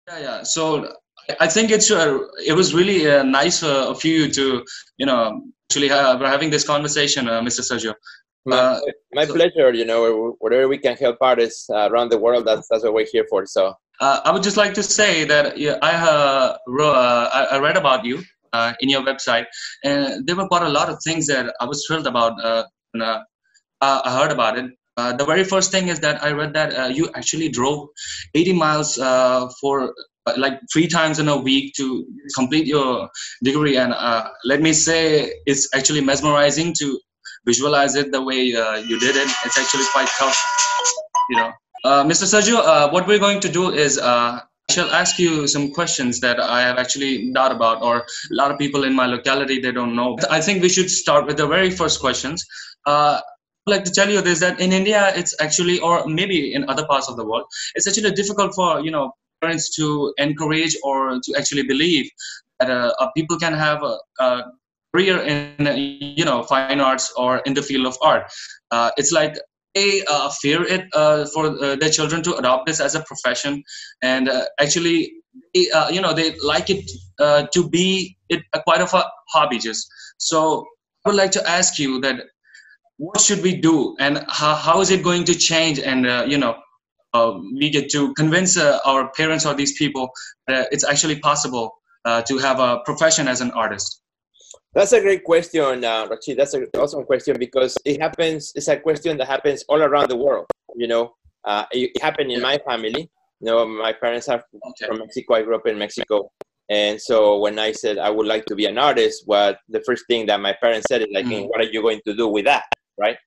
Yeah. So I think it was really nice of you to actually we're having this conversation, Mr. Sergio. My, Uh, my so pleasure. Whatever we can help artists around the world, that's what we're here for. So I would just like to say that yeah, I read about you in your website, and there were quite a lot of things that I was thrilled about. When, I heard about it. The very first thing is that I read that you actually drove 80 miles for like 3 times in a week to complete your degree, and let me say, it's actually mesmerizing to visualize it the way you did it. It's actually quite tough, you know. Mr. Sergio, what we're going to do is I shall ask you some questions that I have actually thought about, or a lot of people in my locality they don't know. I think we should start with the very first questions. I'd like to tell you this that in India, it's actually, or maybe in other parts of the world, it's actually difficult for parents to encourage or to actually believe that people can have a career in fine arts or in the field of art. It's like they fear it for their children to adopt this as a profession, and actually they like it to be it a quite of a hobby just. So I would like to ask you that what should we do, and how is it going to change, and we get to convince our parents or these people that it's actually possible to have a profession as an artist. that's a great question, Rakshit. That's an awesome question because it happens. It's a question that happens all around the world. It happened in Yeah. my family. My parents are Okay. from Mexico. I grew up in Mexico, and so when I said I would like to be an artist, what the first thing that my parents said is like, Mm. "What are you going to do with that? Right?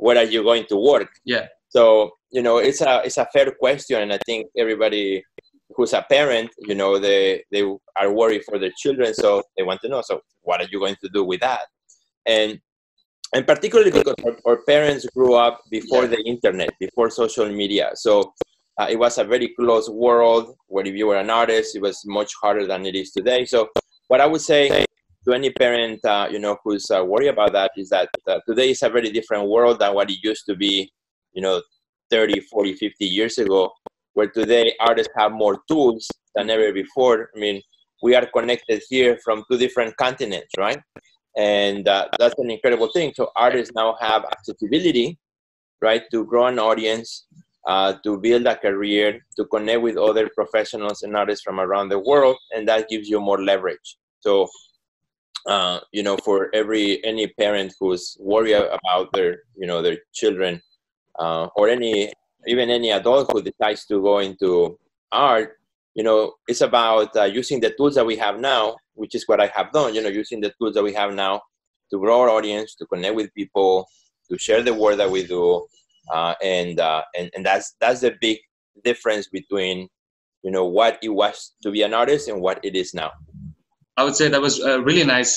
Where are you going to work?" Yeah. So it's a fair question, and I think everybody who's a parent, they are worried for their children, so they want to know. So what are you going to do with that? And and particularly because our parents grew up before Yeah. the internet, before social media, so it was a very closed world where if you were an artist, it was much harder than it is today. So what I would say to any parent, who's worried about that is that today is a very different world than what it used to be, you know, 30, 40, 50 years ago, where today artists have more tools than ever before. I mean, we are connected here from two different continents, right? And that's an incredible thing. So artists now have accessibility, right, to grow an audience, to build a career, to connect with other professionals and artists from around the world, and that gives you more leverage. So, for any parent who's worried about their children, or even any adult who decides to go into art, it's about using the tools that we have now, which is what I have done. Using the tools that we have now to grow our audience, to connect with people, to share the work that we do, and that's the big difference between what it was to be an artist and what it is now. I would say that was really nice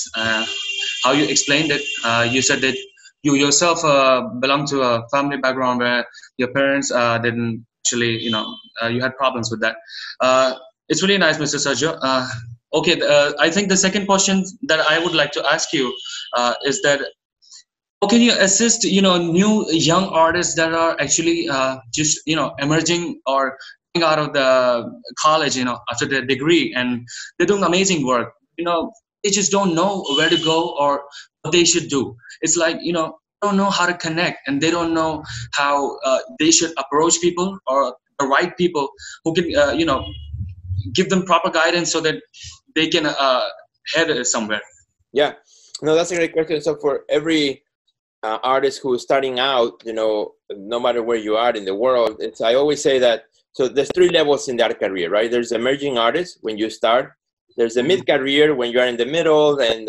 how you explained it. You said that you yourself belong to a family background where your parents didn't actually, you had problems with that. It's really nice, Mr. Sergio. Okay, I think the second question that I would like to ask you is that how can you assist, new young artists that are actually just, emerging or coming out of the college, after their degree, and they're doing amazing work. They just don't know where to go or what they should do. It's like, don't know how to connect, and they don't know how they should approach people or the right people who can, give them proper guidance so that they can head somewhere. Yeah, no, that's a great question. So for every artist who's starting out, no matter where you are in the world, I always say that. So there's three levels in that career, right? There's emerging artists when you start. There's the mid-career when you are in the middle, and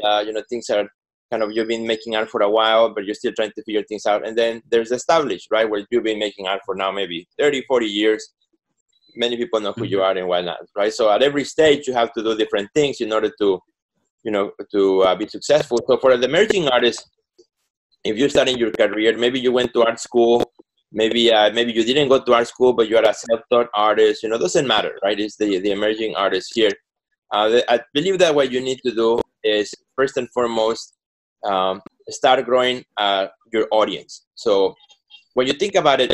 things are kind of, you've been making art for a while, but you're still trying to figure things out. And then there's established, right, where you've been making art for now maybe 30, 40 years. Many people know who you are and whatnot, right? So at every stage, you have to do different things in order to be successful. So for the emerging artists, if you're starting your career, maybe you went to art school, maybe you didn't go to art school, but you are a self-taught artist. Doesn't matter, right? It's the emerging artist here. I believe that what you need to do is first and foremost start growing your audience. So when you think about it,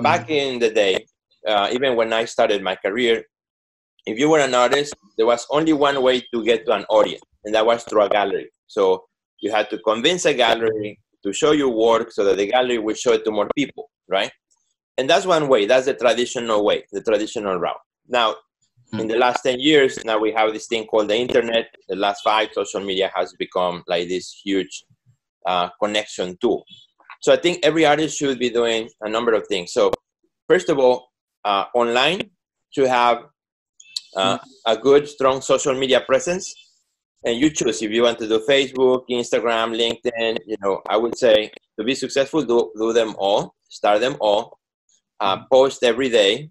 back in the day, even when I started my career, if you were an artist, there was only one way to get to an audience, and that was through a gallery. So you had to convince a gallery to show your work so that the gallery would show it to more people, right? And that's one way. That's the traditional way, the traditional route. Now, in the last 10 years, now we have this thing called the internet. The last 5, social media has become like this huge connection tool. So I think every artist should be doing a number of things. So first of all, online should have a good, strong social media presence. And you choose if you want to do Facebook, Instagram, LinkedIn. You know, I would say to be successful, do them all, start them all, post every day,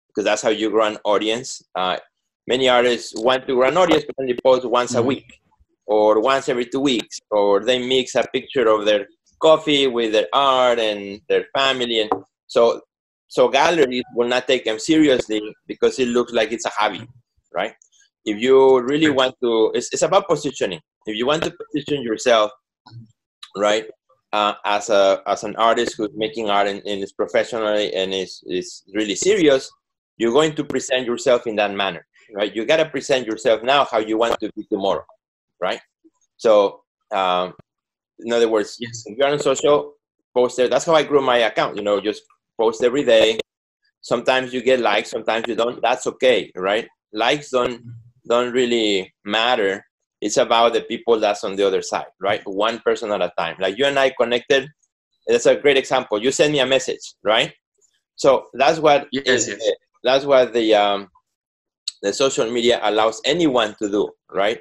because that's how you grow an audience. Many artists want to grow an audience, but only post once a week or once every 2 weeks, or they mix a picture of their coffee with their art and their family. And so galleries will not take them seriously because it looks like it's a hobby, right? If you really want to, it's about positioning. If you want to position yourself, right, as an artist who's making art and is professionally and is really serious, you're going to present yourself in that manner, right? You got to present yourself now how you want to be tomorrow, right? So, in other words, if you're on social, post there. That's how I grew my account. You know, just post every day. Sometimes you get likes, sometimes you don't. That's okay, right? Likes don't really matter. It's about the people that's on the other side, right? One person at a time. Like you and I connected. That's a great example. You send me a message, right? So that's what that's what the social media allows anyone to do, right?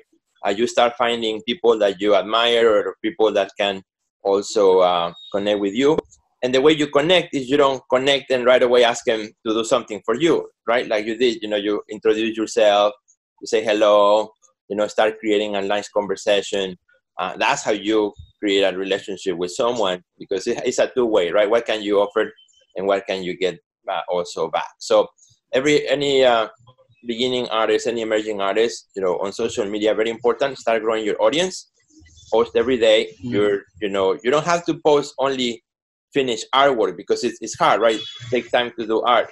You start finding people that you admire or people that can also connect with you. And the way you connect is you don't connect and right away ask them to do something for you, right? Like you did, you know, you introduce yourself, you say hello, you know, start creating a nice conversation. That's how you create a relationship with someone, because it's a two-way, right? What can you offer and what can you get also back? So any beginning artist, any emerging artist, you know, on social media, very important, start growing your audience, post every day. You don't have to post only finished artwork because it's hard, right? It takes time to do art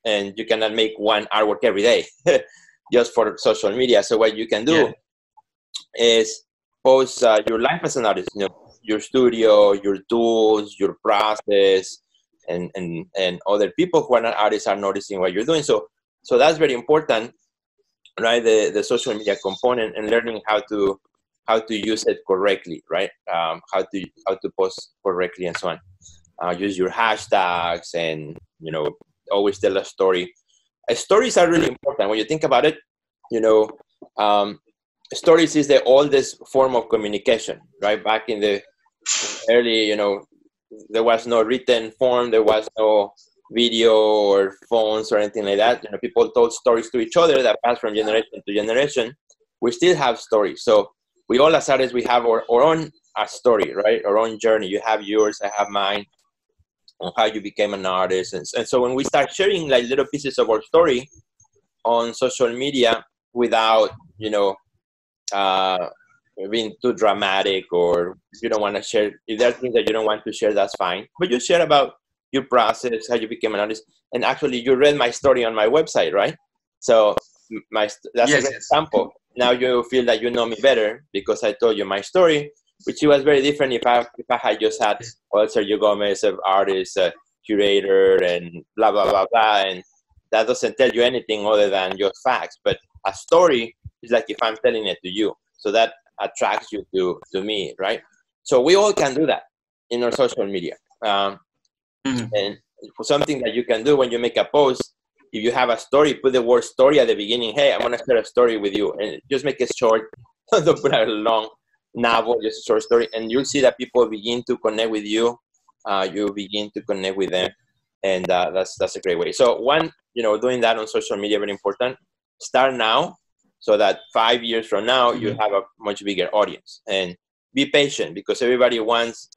and you cannot make one artwork every day just for social media. So what you can do is post your life as an artist, you know, your studio, your tools, your process, and other people who are not artists are noticing what you're doing. So that's very important, right? The social media component and learning how to use it correctly, right? How to post correctly and so on. Use your hashtags and, you know, always tell a story. Stories are really important when you think about it. You know, stories is the oldest form of communication, right? Back in the early, you know, there was no written form, there was no video or phones or anything like that. You know, people told stories to each other that passed from generation to generation. We still have stories. So we all as artists, we have our own story, right? Our own journey. You have yours, I have mine, on how you became an artist. And so when we start sharing like little pieces of our story on social media without, you know, being too dramatic, or if you don't want to share, if there are things that you don't want to share, that's fine. But you share about your process, how you became an artist. And actually you read my story on my website, right? So that's a great example. Now you feel that you know me better because I told you my story, which was very different if I had just had, well, Sergio Gomez, an artist, a curator, and blah, blah, blah, blah. And that doesn't tell you anything other than just facts. But a story is like if I'm telling it to you. So that attracts you to me, right? So we all can do that in our social media. And for something that you can do when you make a post, if you have a story, put the word story at the beginning. Hey, I'm going to share a story with you. And just make it short. Don't put a long novel, just a short story. And you'll see that people begin to connect with you. You begin to connect with them. And that's a great way. So one, you know, doing that on social media, very important. Start now so that 5 years from now, you have a much bigger audience. And be patient because everybody wants,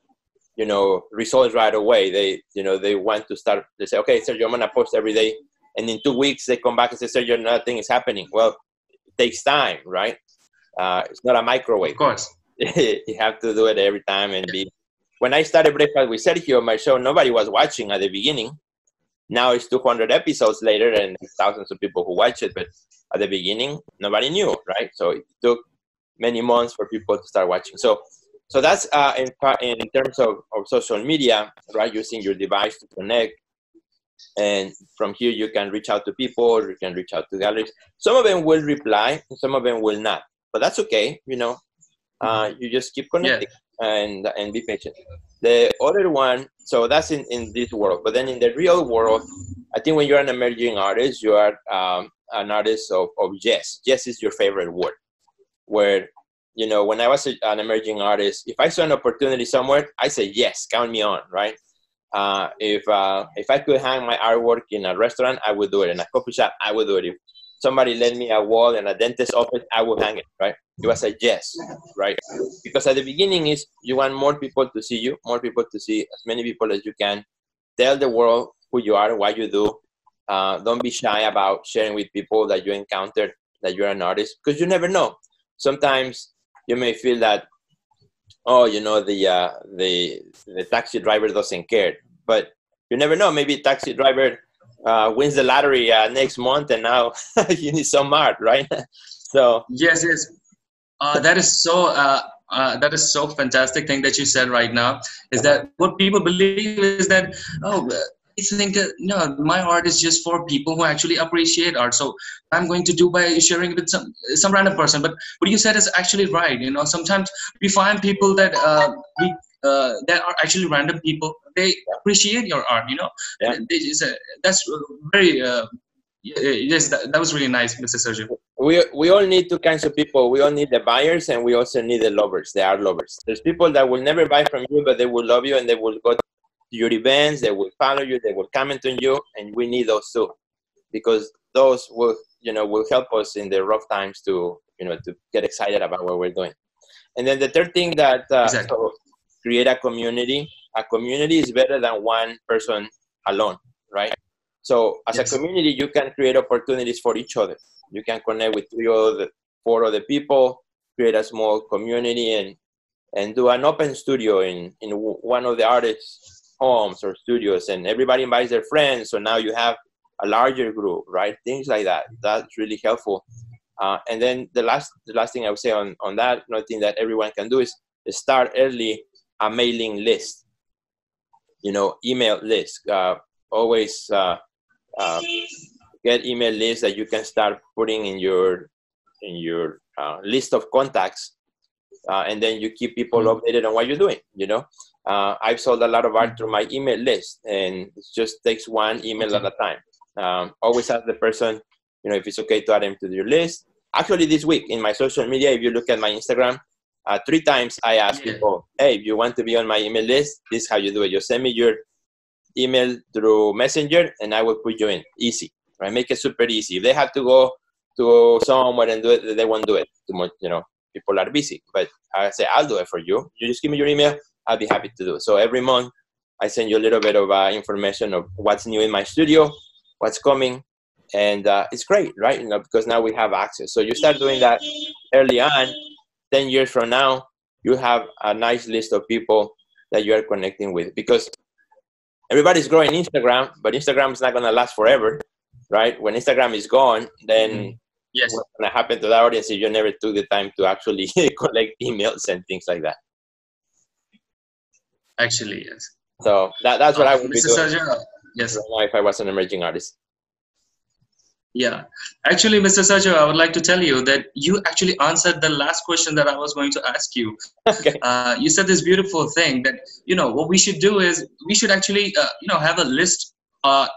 you know, results right away. They want to start, they say, okay, Sergio, I'm going to post every day. And in 2 weeks, they come back and say, Sergio, nothing is happening. Well, it takes time, right? It's not a microwave. Of course. You have to do it every time. And when I started Breakfast with Sergio, my show, nobody was watching at the beginning. Now it's 200 episodes later and thousands of people who watch it. But at the beginning, nobody knew, right? So it took many months for people to start watching. So that's in terms of social media, right? Using your device to connect. And from here, you can reach out to people, you can reach out to galleries. Some of them will reply, and some of them will not. But that's okay, you know. You just keep connecting and be patient. The other one, so that's in this world. But then in the real world, I think when you're an emerging artist, you are an artist of yes. Yes is your favorite word. Where, you know, when I was an emerging artist, if I saw an opportunity somewhere, I say yes, count me on, right? If I could hang my artwork in a restaurant, I would do it. In a coffee shop, I would do it. If somebody lent me a wall in a dentist's office, I would hang it, right? It was a yes, right? Because at the beginning is you want more people to see you, more people to see as many people as you can. Tell the world who you are, what you do. Don't be shy about sharing with people that you encountered that you're an artist, because you never know. Sometimes you may feel that, oh, you know, the taxi driver doesn't care, but you never know. Maybe taxi driver wins the lottery next month, and now you need some art, right? So yes, that is so fantastic thing that you said right now. Is that what people believe is that, oh, I think no, my art is just for people who actually appreciate art. So I'm going to do by sharing it with some random person. But what you said is actually right. You know, sometimes we find people that that are actually random people. They appreciate your art. You know, they just, that's very. Yes, that was really nice, Mr. Sergio. We all need two kinds of people. We all need the buyers, and we also need the lovers, the art lovers. There's people that will never buy from you, but they will love you, and they will go to your events, they will follow you, they will comment on you, and we need those too, because those will, you know, will help us in the rough times to, you know, to get excited about what we're doing. And then the third thing that Exactly. so create a community. A community is better than one person alone, right? So as a community, you can create opportunities for each other. You can connect with 4 other people, create a small community, and do an open studio in one of the artists' homes or studios, and everybody invites their friends. So now you have a larger group, right? Things like that. That's really helpful. And then the last thing I would say on that, another thing that everyone can do is start early a mailing list. You know, email list. Always get email lists that you can start putting in your list of contacts, and then you keep people updated on what you're doing. You know, I've sold a lot of art through my email list, and it just takes one email at a time. Always ask the person, you know, if it's okay to add them to your list. Actually, this week in my social media, if you look at my Instagram, 3 times I ask people, hey, if you want to be on my email list, this is how you do it. You send me your email through Messenger, and I will put you in. Easy, right? Make it super easy. If they have to go to somewhere and do it, they won't do it too much. You know, people are busy. But I say, I'll do it for you. You just give me your email. I'll be happy to do it. So every month, I send you a little bit of information of what's new in my studio, what's coming, and it's great, right? You know, because now we have access. So you start doing that early on. 10 years from now, you have a nice list of people that you are connecting with, because everybody's growing Instagram, but Instagram is not going to last forever, right? When Instagram is gone, then what's going to happen to the audience if you never took the time to actually collect emails and things like that? Actually, yes. So that's what I would be doing. Sergio, yes. Right now if I was an emerging artist. Yeah, actually, Mr. Sergio, I would like to tell you that you actually answered the last question that I was going to ask you. Okay. You said this beautiful thing that, you know, what we should do is we should actually, you know, have a list,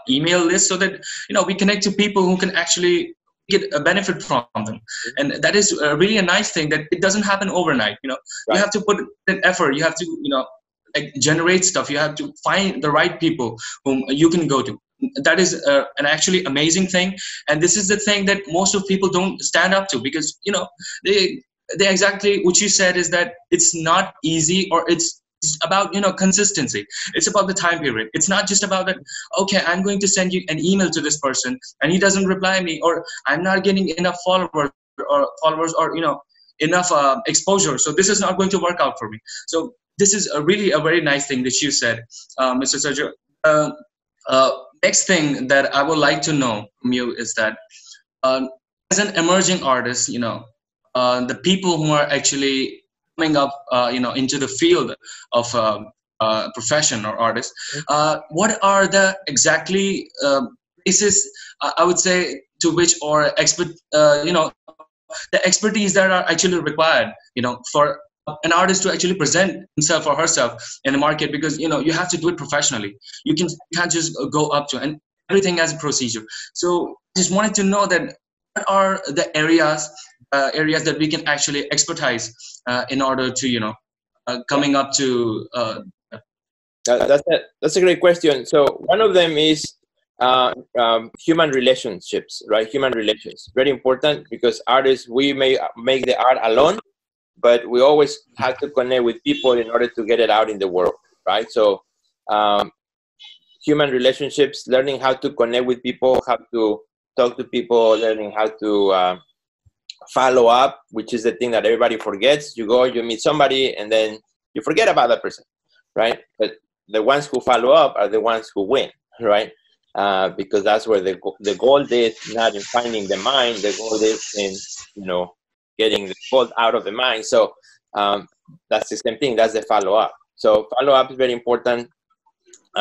email list, so that, you know, we connect to people who can actually get a benefit from them. And that is really a nice thing, that it doesn't happen overnight. You know, you have to put in effort. You have to, you know, like generate stuff. You have to find the right people whom you can go to. That is an actually amazing thing, and this is the thing that most of people don't stand up to, because, you know, they exactly what you said is that it's not easy, or it's about, you know, consistency. It's about the time period. It's not just about that, okay, I'm going to send you an email to this person and he doesn't reply me, or I'm not getting enough followers, or you know, enough exposure, so this is not going to work out for me. So this is really a very nice thing that you said, Mr. Sergio. next thing that I would like to know from you is that, uh, as an emerging artist, the people who are actually coming up, into the field of profession or artist, what are the exactly places, I would say, to which or the expertise that are actually required, for an artist to actually present himself or herself in the market, because you have to do it professionally. You can't just go up to, and everything has a procedure. So just wanted to know that what are the areas that we can actually expertise in order to coming up to That's a great question. So one of them is human relationships, right? Human relations, very important, because artists, we may make the art alone, but we always have to connect with people in order to get it out in the world, right? So human relationships, learning how to connect with people, how to talk to people, learning how to follow up, which is the thing that everybody forgets. You go, you meet somebody, and then you forget about that person, right? But the ones who follow up are the ones who win, right? Because that's where the gold is, not in finding the mine. The gold is in, getting the gold out of the mine. So that's the same thing. That's the follow up. So follow up is very important.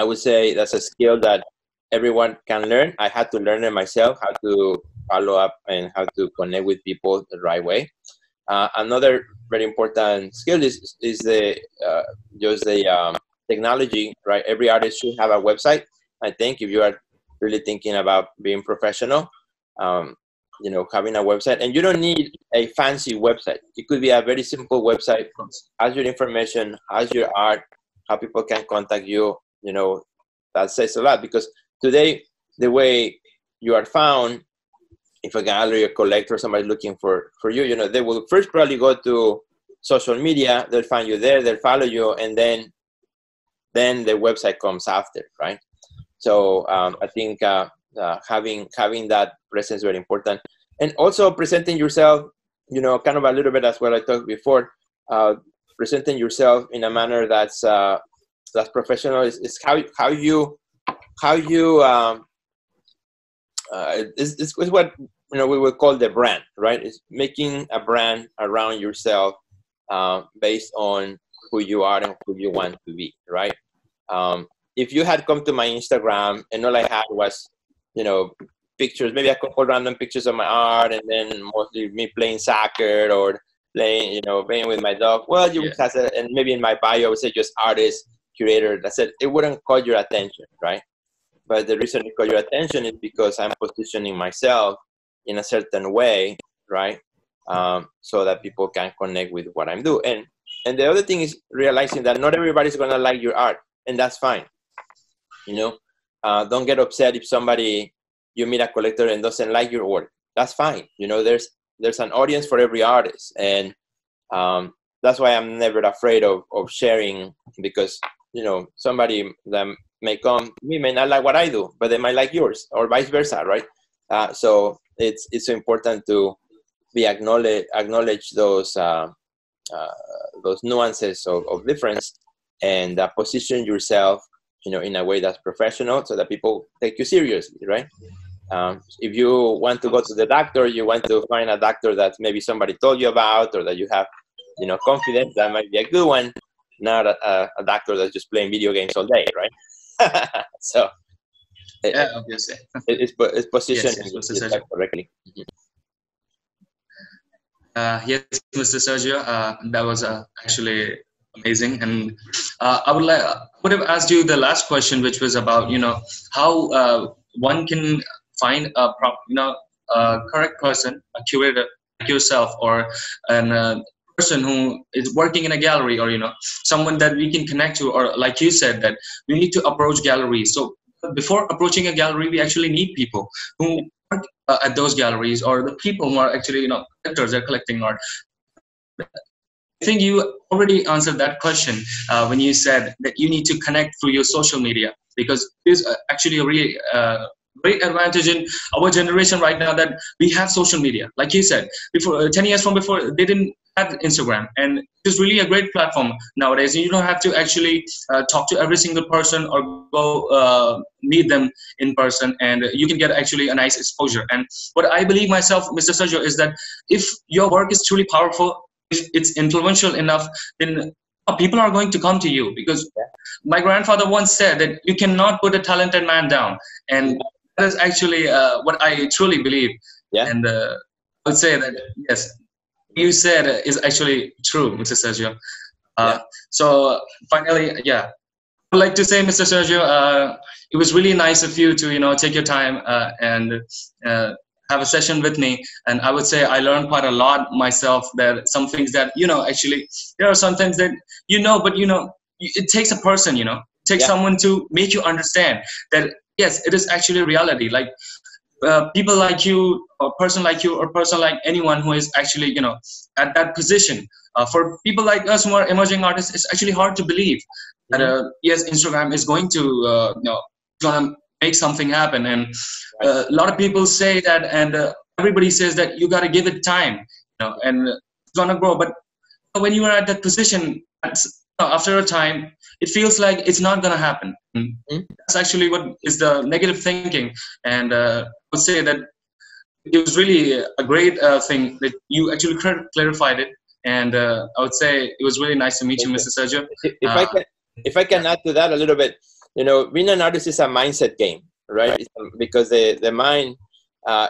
I would say that's a skill that everyone can learn. I had to learn it myself, how to follow up and how to connect with people the right way. Another very important skill is the just the technology, right? Every artist should have a website. I think if you are really thinking about being professional, having a website, and you don't need a fancy website. It could be a very simple website. Has your information, has your art, how people can contact you. That says a lot, because today the way you are found, if a gallery, a collector, somebody looking for you, they will first probably go to social media. They'll find you there. They'll follow you, and then the website comes after, right? So I think having that presence is very important, and also presenting yourself, kind of a little bit as what I talked before. Presenting yourself in a manner that's professional is how you is what we would call the brand, right? It's making a brand around yourself based on who you are and who you want to be, right? If you had come to my Instagram and all I had was, pictures, maybe a couple random pictures of my art, and then mostly me playing soccer or playing with my dog, well, you would have and maybe in my bio I would say just artist, curator. That's it. It wouldn't call your attention, right? But the reason it caught your attention is because I'm positioning myself in a certain way, right? So that people can connect with what I'm doing. And the other thing is realizing that not everybody's gonna like your art, and that's fine. Don't get upset if you meet a collector and doesn't like your work. That's fine. There's an audience for every artist, and that's why I'm never afraid of sharing, because somebody that may come to me may not like what I do, but they might like yours, or vice versa, right? So it's so important to be acknowledge those nuances of difference, and position yourself in a way that's professional, so that people take you seriously, right? If you want to go to the doctor, you want to find a doctor that maybe somebody told you about, or that you have confidence, that might be a good one, not a doctor that's just playing video games all day, right? So obviously. It's positioned yes, correctly. Yes, Mr. Sergio, that was actually amazing, and I would have asked you the last question, which was about how one can find a correct person, a curator like yourself, or a person who is working in a gallery, or someone that we can connect to, or like you said, that we need to approach galleries. So before approaching a gallery, we actually need people who work at those galleries, or the people who are actually collectors that are collecting art. I think you already answered that question when you said that you need to connect through your social media, because it's actually a really great advantage in our generation right now that we have social media. Like you said, before 10 years from before, they didn't have Instagram, and it's really a great platform nowadays. You don't have to actually talk to every single person or go meet them in person, and you can get actually a nice exposure. And what I believe myself, Mr. Sergio, is that if your work is truly powerful, if it's influential enough, then people are going to come to you, because my grandfather once said that you cannot put a talented man down, and that is actually what I truly believe. Yeah. And I would say that yes, you said is actually true, Mr. Sergio. So finally, yeah, I would like to say, Mr. Sergio, it was really nice of you to take your time and have a session with me. And I would say I learned quite a lot myself. That some things that actually there are some things that but it takes a person, it takes someone to make you understand that yes, it is actually reality. Like people like you, or person like you, or person like anyone who is actually at that position. For people like us who are emerging artists, it's actually hard to believe that yes, Instagram is going to gonna make something happen. And a lot of people say that, and everybody says that you got to give it time, and it's gonna grow. But when you are at that position, after a time, it feels like it's not gonna happen. That's actually what is the negative thinking. And I would say that it was really a great thing that you actually clarified it. And I would say it was really nice to meet you, Mr. Sergio. If I can add to that a little bit, being an artist is a mindset game, right? Because the mind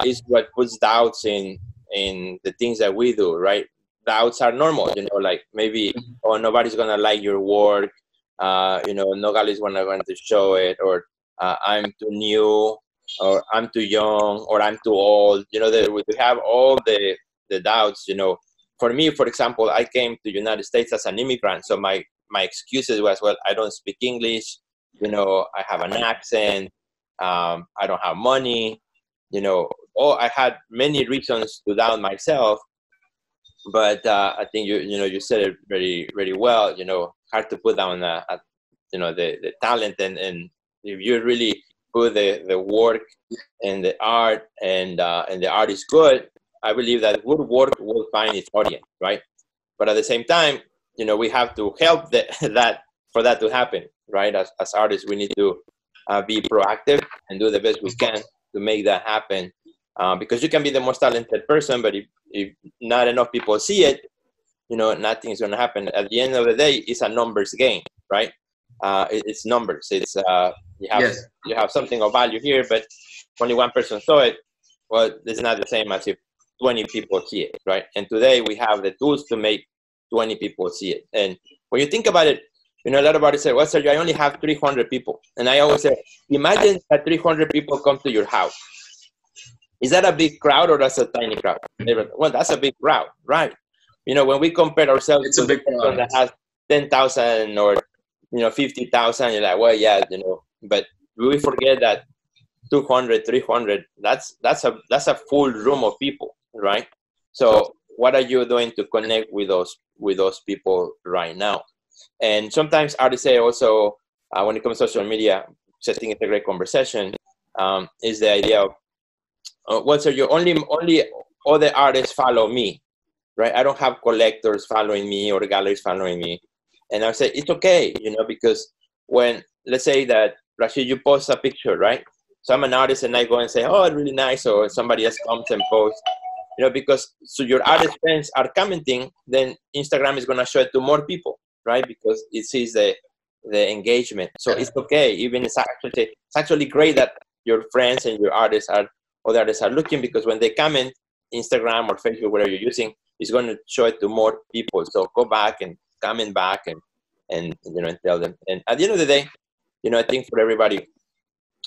is what puts doubts in the things that we do, right? Doubts are normal, like maybe, oh, nobody's gonna like your work, nobody's going to show it, or I'm too new, or I'm too young, or I'm too old. We have all the doubts. For me, for example, I came to the United States as an immigrant, so my excuses was, well, I don't speak English, I have an accent, I don't have money, I had many reasons to doubt myself. But I think you said it very, very well. Hard to put down the talent, and if you really put the work and the art, and the art is good, I believe that good work will find its audience, right? But at the same time, we have to help for that to happen, right? As artists, we need to be proactive and do the best we can to make that happen. Because you can be the most talented person, but if not enough people see it, nothing's going to happen. At the end of the day, it's a numbers game, right? It's numbers. It's you have something of value here, but only one person saw it. Well, it's not the same as if 20 people see it, right? And today we have the tools to make 20 people see it. And when you think about it, a lot of artists say, well, Sergio, I only have 300 people. And I always say, imagine that 300 people come to your house. Is that a big crowd, or that's a tiny crowd? Well, that's a big crowd, right? When we compare ourselves to the person that has 10,000 or 50,000, you're like, well, yeah, but we forget that 200, 300, that's a full room of people, right? So what are you doing to connect with those people right now? And sometimes artists say also, when it comes to social media, which I think is a great conversation, is the idea of, well, so you only other artists follow me, right? I don't have collectors following me or galleries following me. And I say, it's okay, because when, let's say that, Rakshit, you post a picture, right? So I'm an artist and I go and say, oh, really nice, or somebody else comes and posts, because so your artist friends are commenting, then Instagram is going to show it to more people, right? Because it sees the engagement. So it's okay. Even it's actually great that your friends and your other artists are looking, because when they comment, Instagram or Facebook, whatever you're using, is going to show it to more people. So go back and comment back and and tell them. And at the end of the day, I think for everybody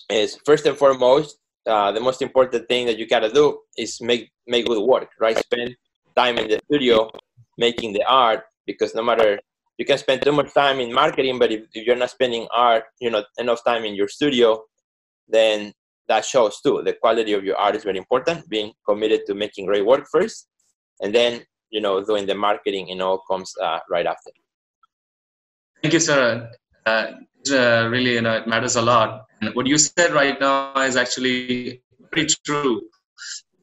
is first and foremost, the most important thing that you gotta do is make good work, right? Spend time in the studio making the art, because no matter, you can spend too much time in marketing, but if you're not spending enough time in your studio, then that shows too. The quality of your art is very important. Being committed to making great work first, and then doing the marketing, comes right after. Thank you, sir. It really, it matters a lot. And what you said right now is actually pretty true.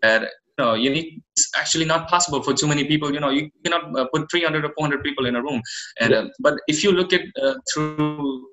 That you need. It's actually not possible for too many people. You cannot put 300 or 400 people in a room. And but if you look at through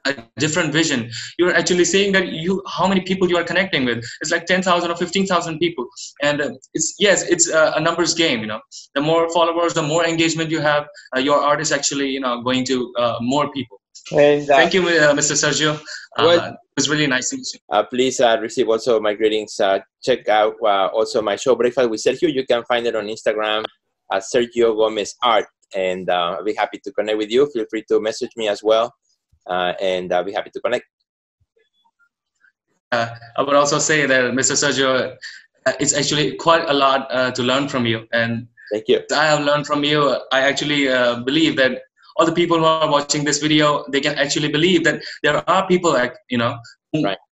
a different vision, you're actually saying that how many people you are connecting with. It's like 10,000 or 15,000 people, and it's a numbers game. The more followers, the more engagement you have, your art is actually going to more people. And thank you, Mr. Sergio. It was really nice to meet you. Please receive also my greetings. Check out also my show Breakfast with Sergio. You can find it on Instagram at Sergio Gomez Art, and I'll be happy to connect with you. Feel free to message me as well. And I'll be happy to connect. I would also say that, Mr. Sergio, it's actually quite a lot to learn from you. And thank you. I have learned from you. I actually believe that all the people who are watching this video, they can actually believe that there are people who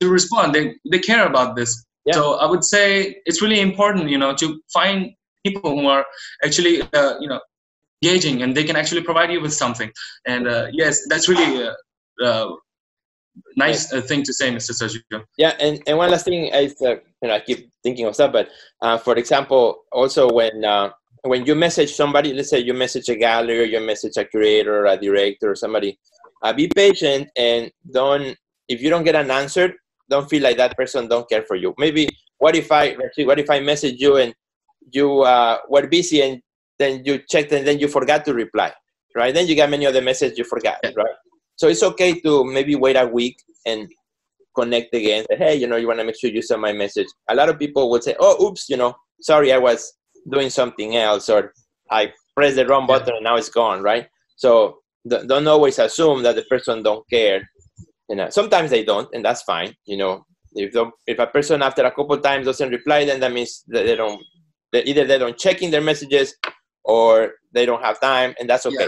to respond. They care about this. Yeah. So I would say it's really important, to find people who are actually, engaging, and they can actually provide you with something. And yes, that's really nice thing to say, Mr. Sergio. Yeah, and one last thing is, I keep thinking of stuff, but for example, also when you message somebody, let's say you message a gallery, or you message a curator, a director, or somebody, be patient, and if you don't get an answer, don't feel like that person don't care for you. Maybe what if I message you and you were busy, and then you checked and then you forgot to reply, right? Then you got many other messages you forgot, right? So it's okay to maybe wait a week and connect again. Say, hey, you want to make sure you saw my message. A lot of people would say, oh, oops, sorry, I was doing something else, or I pressed the wrong button and now it's gone, right? So don't always assume that the person don't care. Sometimes they don't, and that's fine. If a person after a couple of times doesn't reply, then that means that either they don't check in their messages, or they don't have time, and that's okay.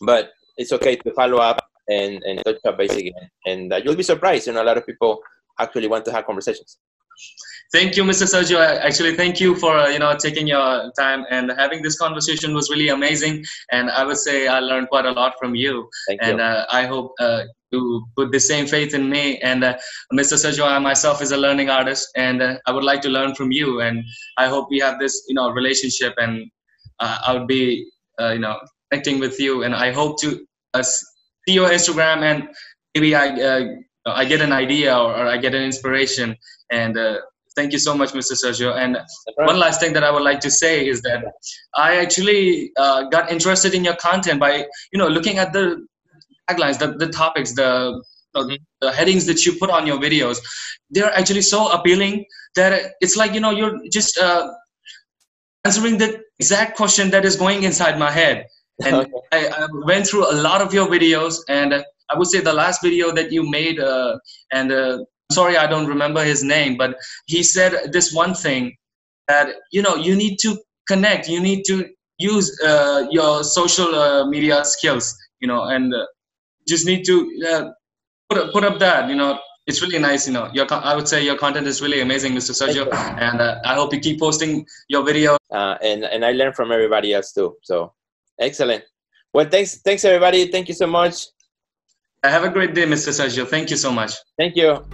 But it's okay to follow up and touch up base again, and you'll be surprised. A lot of people actually want to have conversations. Thank you, Mr. Sergio. Actually, thank you for taking your time, and having this conversation was really amazing. And I would say I learned quite a lot from you. Thank you. And I hope you put the same faith in me. And Mr. Sergio, I myself is a learning artist, and I would like to learn from you. And I hope we have this relationship, and I would be connecting with you. And I hope to see your Instagram, and maybe I get an idea, or I get an inspiration. And thank you so much, Mr. Sergio. And one last thing that I would like to say is that I actually got interested in your content by looking at the taglines, the topics, the headings that you put on your videos. They're actually so appealing that it's like you're just answering the exact question that is going inside my head. And I went through a lot of your videos, and I would say the last video that you made, sorry, I don't remember his name, but he said this one thing, that you need to connect, you need to use your social media skills, and just need to put up that, it's really nice. I would say your content is really amazing, Mr. Sergio, and I hope you keep posting your video. And I learn from everybody else too. So excellent. Well, thanks everybody. Thank you so much. Have a great day, Mr. Sergio. Thank you so much. Thank you.